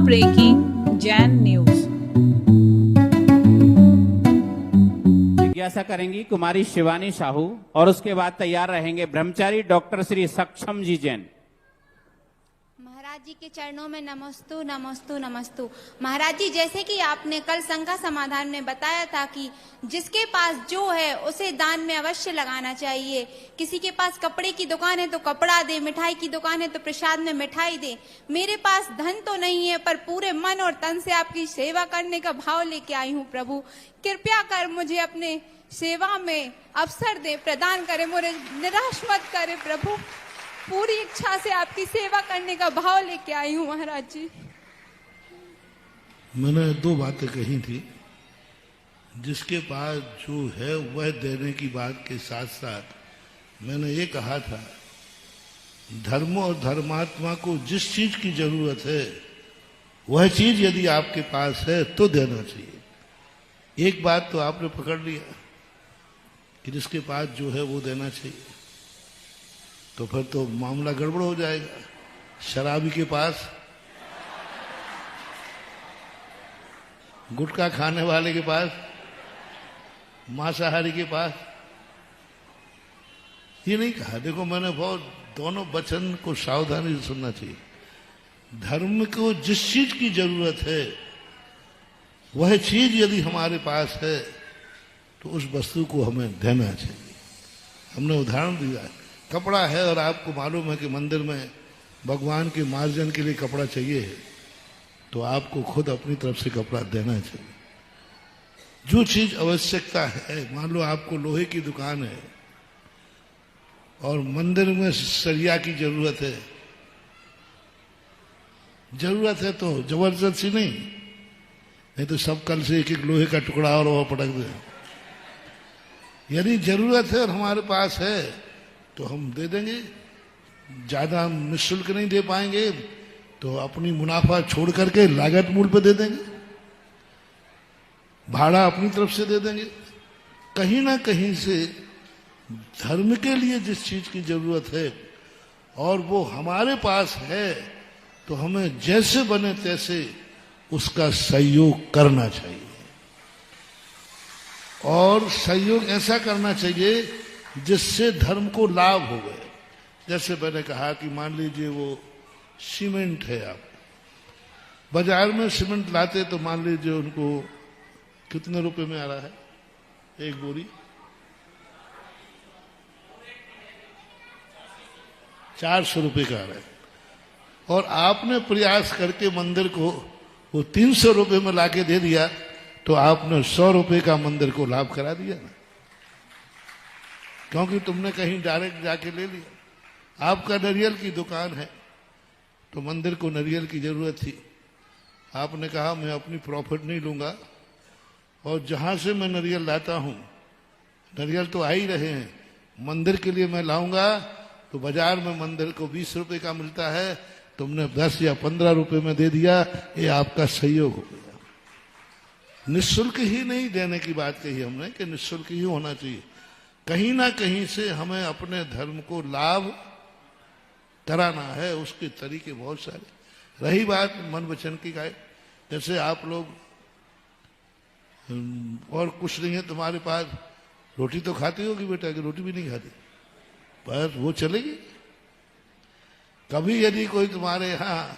Breaking Jain news. जिज्ञासा करेंगी कुमारी शिवानी साहू और उसके बाद तैयार रहेंगे ब्रह्मचारी डॉक्टर श्री सक्षम जी जैन। महाराज जी के चरणों में नमस्तु नमस्तु नमस्तु। महाराज जी, जैसे कि आपने कल शंका समाधान में बताया था कि जिसके पास जो है उसे दान में अवश्य लगाना चाहिए। किसी के पास कपड़े की दुकान है तो कपड़ा दे, मिठाई की दुकान है तो प्रसाद में मिठाई दे। मेरे पास धन तो नहीं है पर पूरे मन और तन से आपकी सेवा करने का भाव लेके आई हूँ। प्रभु कृपया कर मुझे अपने सेवा में अवसर दे, प्रदान करे, मुझे निराश मत करे। प्रभु पूरी इच्छा से आपकी सेवा करने का भाव लेके आई हूँ महाराज जी। मैंने दो बातें कही थी। जिसके पास जो है वह देने की बात के साथ साथ मैंने ये कहा था, धर्म और धर्मात्मा को जिस चीज की जरूरत है वह चीज यदि आपके पास है तो देना चाहिए। एक बात तो आपने पकड़ लिया कि जिसके पास जो है वो देना चाहिए, तो फिर तो मामला गड़बड़ हो जाएगा। शराबी के पास, गुटखा खाने वाले के पास, मांसाहारी के पास, ये नहीं कहा। देखो मैंने बहुत दोनों वचन को सावधानी से सुनना चाहिए। धर्म को जिस चीज की जरूरत है वह चीज यदि हमारे पास है तो उस वस्तु को हमें देना चाहिए। हमने उदाहरण दिया, कपड़ा है और आपको मालूम है कि मंदिर में भगवान के मार्जन के लिए कपड़ा चाहिए, तो आपको खुद अपनी तरफ से कपड़ा देना चाहिए। जो चीज आवश्यकता है, मान लो आपको लोहे की दुकान है और मंदिर में सरिया की जरूरत है तो जबरदस्ती नहीं तो सब कल से एक एक लोहे का टुकड़ा और वो पटक दे। यदि जरूरत है और हमारे पास है तो हम दे देंगे। ज्यादा हम निःशुल्क नहीं दे पाएंगे तो अपनी मुनाफा छोड़ करके लागत मूल्य पे दे देंगे, भाड़ा अपनी तरफ से दे देंगे। कहीं ना कहीं से धर्म के लिए जिस चीज की जरूरत है और वो हमारे पास है तो हमें जैसे बने तैसे उसका सहयोग करना चाहिए। और सहयोग ऐसा करना चाहिए जिससे धर्म को लाभ हो गए। जैसे मैंने कहा कि मान लीजिए वो सीमेंट है, आप बाजार में सीमेंट लाते तो मान लीजिए उनको कितने रुपए में आ रहा है एक बोरी? 400 रुपए का आ रहा है। और आपने प्रयास करके मंदिर को वो 300 रुपए में लाके दे दिया तो आपने 100 रुपए का मंदिर को लाभ करा दिया ना, क्योंकि तुमने कहीं डायरेक्ट जाके ले लिया। आपका नारियल की दुकान है तो मंदिर को नारियल की जरूरत थी, आपने कहा मैं अपनी प्रॉफिट नहीं लूंगा और जहां से मैं नारियल लाता हूं, नारियल तो आ ही रहे हैं, मंदिर के लिए मैं लाऊंगा तो बाजार में मंदिर को 20 रुपए का मिलता है, तुमने 10 या 15 रुपए में दे दिया। ये आपका सहयोग हो गया। निःशुल्क ही नहीं देने की बात कही हमने कि निःशुल्क ही होना चाहिए। कहीं ना कहीं से हमें अपने धर्म को लाभ कराना है, उसके तरीके बहुत सारे। रही बात मन वचन की गाय, जैसे आप लोग और कुछ नहीं है तुम्हारे पास, रोटी तो खाती होगी बेटा कि रोटी भी नहीं खाती, पर वो चलेगी। कभी यदि कोई तुम्हारे यहाँ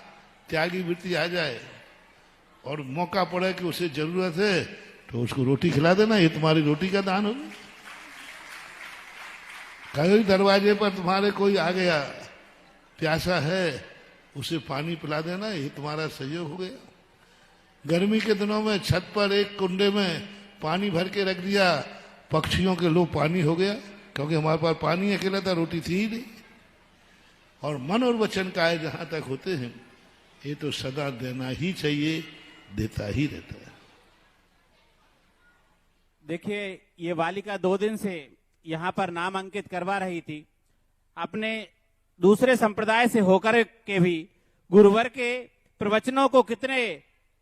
त्यागी वृत्ति आ जाए और मौका पड़े कि उसे जरूरत है तो उसको रोटी खिला देना, ये तुम्हारी रोटी का दान होगी। कहीं दरवाजे पर तुम्हारे कोई आ गया, प्यासा है, उसे पानी पिला देना, ये तुम्हारा सहयोग हो गया। गर्मी के दिनों में छत पर एक कुंडे में पानी भर के रख दिया, पक्षियों के लो पानी हो गया, क्योंकि हमारे पास पानी अकेला था, रोटी थी ही नहीं। और मन और वचन काय जहां तक होते हैं ये तो सदा देना ही चाहिए, देता ही रहता है। देखिए, ये बालिका 2 दिन से यहाँ पर नाम अंकित करवा रही थी। अपने दूसरे संप्रदाय से होकर के भी गुरुवर के प्रवचनों को कितने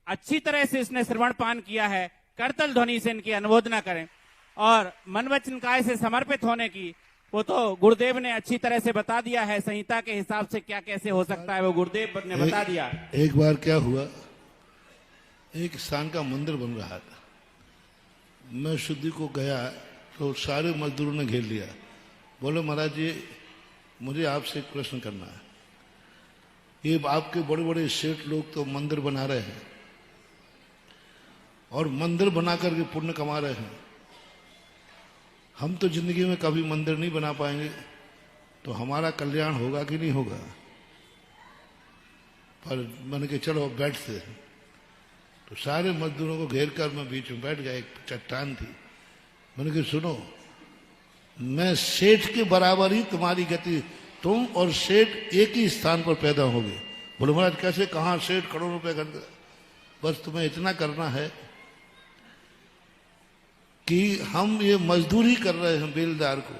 अच्छी तरह से इसने श्रवण पान किया है। करतल ध्वनि से इनकी अनुमोदना करें। और मन वचन काय से समर्पित होने की वो तो गुरुदेव ने अच्छी तरह से बता दिया है, संहिता के हिसाब से क्या कैसे हो सकता है वो गुरुदेव ने बता दिया। एक बार क्या हुआ, एक स्थान का मंदिर बन रहा था। मैं शुद्धि को गया तो सारे मजदूरों ने घेर लिया। बोले महाराज जी मुझे आपसे एक प्रश्न करना है। ये आपके बड़े बड़े सेठ लोग तो मंदिर बना रहे हैं और मंदिर बना करके पुण्य कमा रहे हैं, हम तो जिंदगी में कभी मंदिर नहीं बना पाएंगे, तो हमारा कल्याण होगा कि नहीं होगा? पर मैंने कहा चलो बैठते हैं। तो सारे मजदूरों को घेर कर मैं बीच में बैठ गया, एक चट्टान थी। मैंने कहा सुनो, मैं सेठ के बराबर ही तुम्हारी गति, तुम और सेठ एक ही स्थान पर पैदा होगे। बोले महाराज कैसे, कहाँ सेठ करोड़ों रुपए कर दे? बस तुम्हें इतना करना है कि हम ये मजदूरी कर रहे हैं बेलदार को,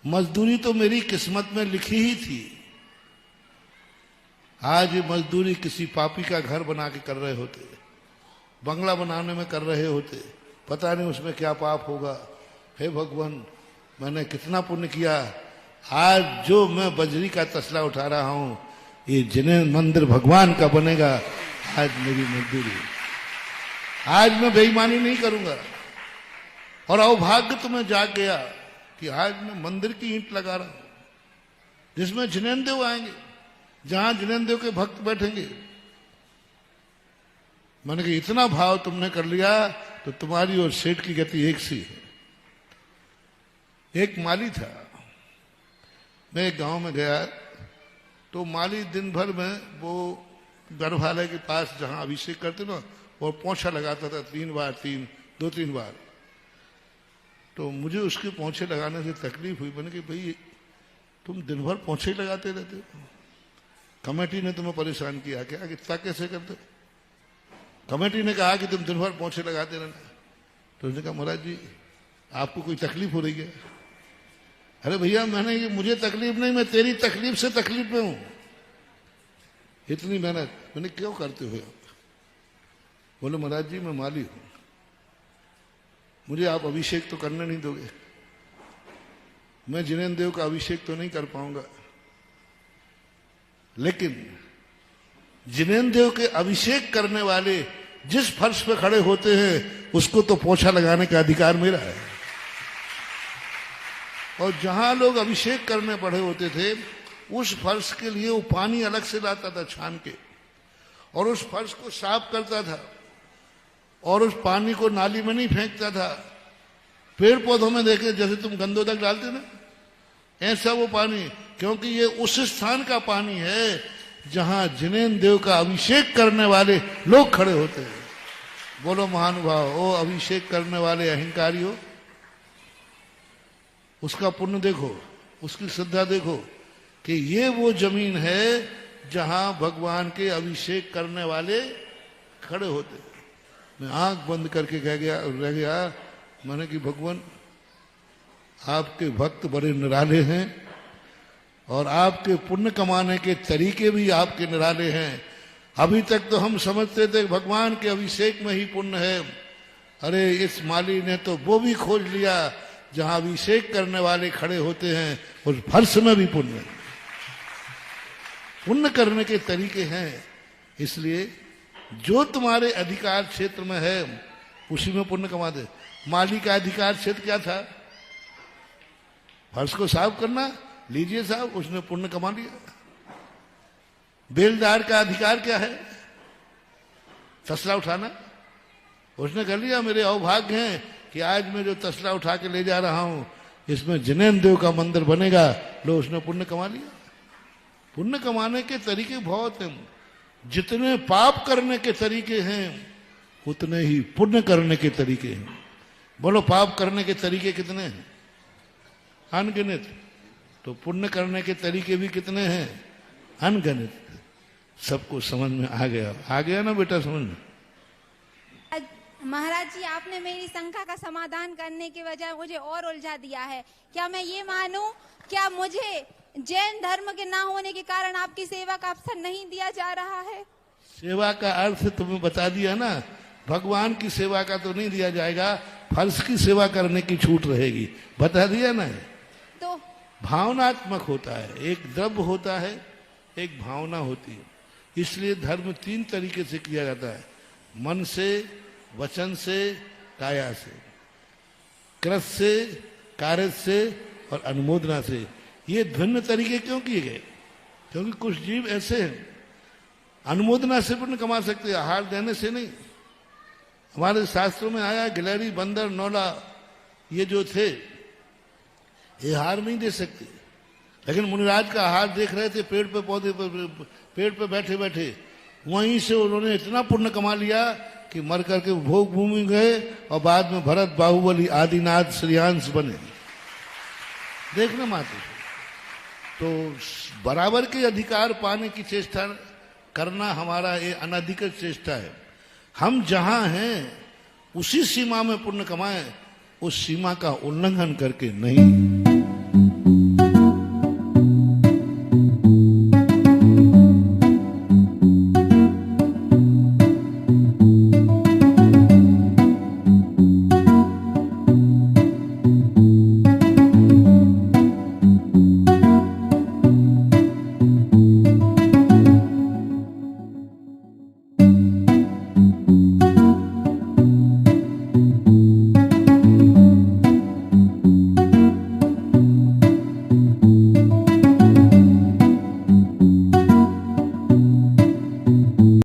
मजदूरी तो मेरी किस्मत में लिखी ही थी। आज ये मजदूरी किसी पापी का घर बना के कर रहे होते, बंगला बनाने में कर रहे होते, पता नहीं उसमें क्या पाप होगा। हे भगवान, मैंने कितना पुण्य किया। आज जो मैं बजरी का तसला उठा रहा हूं, ये जिन्हें मंदिर भगवान का बनेगा, आज मेरी मजदूरी। आज मैं बेईमानी नहीं करूंगा। और अवभाग्य तो मैं जाग गया कि आज मैं मंदिर की ईंट लगा रहा हूं जिसमें जिनेंद्र आएंगे, जहां जिनेंद्र के भक्त बैठेंगे। मैंने कहा इतना भाव तुमने कर लिया तो तुम्हारी और सेठ की गति एक सी है। एक माली था, मैं एक गांव में गया तो माली दिन भर में वो गर्भालय के पास जहां अभिषेक करते ना, और पोंछा लगाता था 2-3 बार। तो मुझे उसके पोंछे लगाने से तकलीफ हुई। मैंने कहा भाई तुम दिन भर पोंछे लगाते रहते हो, कमेटी ने तुम्हें परेशान किया क्या, कितना कैसे करते? कमेटी ने कहा कि तुम दिन भर पोंछे लगाते रहना। तो उसने कहा महाराज जी आपको कोई तकलीफ हो रही है? अरे भैया मैंने ये, मुझे तकलीफ नहीं, मैं तेरी तकलीफ से तकलीफ में हूं। इतनी मेहनत। मैंने क्यों करते हो? बोले महाराज जी मैं माली हूं, मुझे आप अभिषेक तो करने नहीं दोगे, मैं जिनेंद्र देव का अभिषेक तो नहीं कर पाऊंगा, लेकिन जिनेंद्र देव के अभिषेक करने वाले जिस फर्श पे खड़े होते हैं उसको तो पोछा लगाने का अधिकार मेरा है। और जहां लोग अभिषेक करने पड़े होते थे उस फर्श के लिए वो पानी अलग से लाता था छान के, और उस फर्श को साफ करता था, और उस पानी को नाली में नहीं फेंकता था। पेड़ पौधों में देखे जैसे तुम गंदोदक डालते ना, ऐसा वो पानी, क्योंकि ये उस स्थान का पानी है जहां जिनेंद्र देव का अभिषेक करने वाले लोग खड़े होते हैं। बोलो महानुभाव, ओ अभिषेक करने वाले अहंकारी हो, उसका पुण्य देखो, उसकी श्रद्धा देखो कि ये वो जमीन है जहां भगवान के अभिषेक करने वाले खड़े होते हैं। मैं आंख बंद करके रह गया। मैंने कि भगवान आपके भक्त बड़े निराले हैं और आपके पुण्य कमाने के तरीके भी आपके निराले हैं। अभी तक तो हम समझते थे भगवान के अभिषेक में ही पुण्य है। अरे इस माली ने तो वो भी खोज लिया जहां अभिषेक करने वाले खड़े होते हैं, उस फर्श में भी पुण्य है। पुण्य करने के तरीके हैं, इसलिए जो तुम्हारे अधिकार क्षेत्र में है उसी में पुण्य कमा दे। माली का अधिकार क्षेत्र क्या था? फर्श को साफ करना। लीजिए साहब, उसने पुण्य कमा लिया। बेलदार का अधिकार क्या है? तसला उठाना। उसने कर लिया। मेरे अवभाग्य हैं कि आज मैं जो तसला उठा के ले जा रहा हूं इसमें जिनेंद्र देव का मंदिर बनेगा। लो, उसने पुण्य कमा लिया। पुण्य कमाने के तरीके बहुत हैं। जितने पाप करने के तरीके हैं उतने ही पुण्य करने के तरीके हैं। बोलो, पाप करने के तरीके कितने हैं? अनगिनत। तो पुण्य करने के तरीके भी कितने हैं? अनगिनत। सबको समझ में आ गया ना बेटा? समझ में? महाराज जी, आपने मेरी शंका का समाधान करने के बजाय मुझे और उलझा दिया है। क्या मैं ये मानूं, क्या मुझे जैन धर्म के ना होने के कारण आपकी सेवा का अवसर नहीं दिया जा रहा है? सेवा का अर्थ तुम्हें बता दिया ना। भगवान की सेवा का तो नहीं दिया जाएगा, फर्श की सेवा करने की छूट रहेगी। बता दिया ना। तो भावनात्मक होता है, एक द्रव्य होता है, एक भावना होती है। इसलिए धर्म 3 तरीके से किया जाता है, मन से, वचन से, काया से, कृत से, कार्य से और अनुमोदना से। ये भिन्न तरीके क्यों किए गए? क्योंकि कुछ जीव ऐसे हैं अनुमोदना से पुण्य कमा सकते हैं, आहार देने से नहीं। हमारे शास्त्रों में आया गिलहरी, बंदर, नौला, ये जो थे ये आहार नहीं दे सकते, लेकिन मुनिराज का आहार देख रहे थे पेड़ पे, पौधे पर, पेड़ पे बैठे बैठे, वहीं से उन्होंने इतना पुण्य कमा लिया कि मर करके भोग भूमि गए और बाद में भरत, बाहुबली, आदिनाथ, श्रेयांश बने। देखना मात्र तो बराबर के अधिकार पाने की चेष्टा करना हमारा ये अनधिकृत चेष्टा है। हम जहां हैं उसी सीमा में पुण्य कमाएं, उस सीमा का उल्लंघन करके नहीं।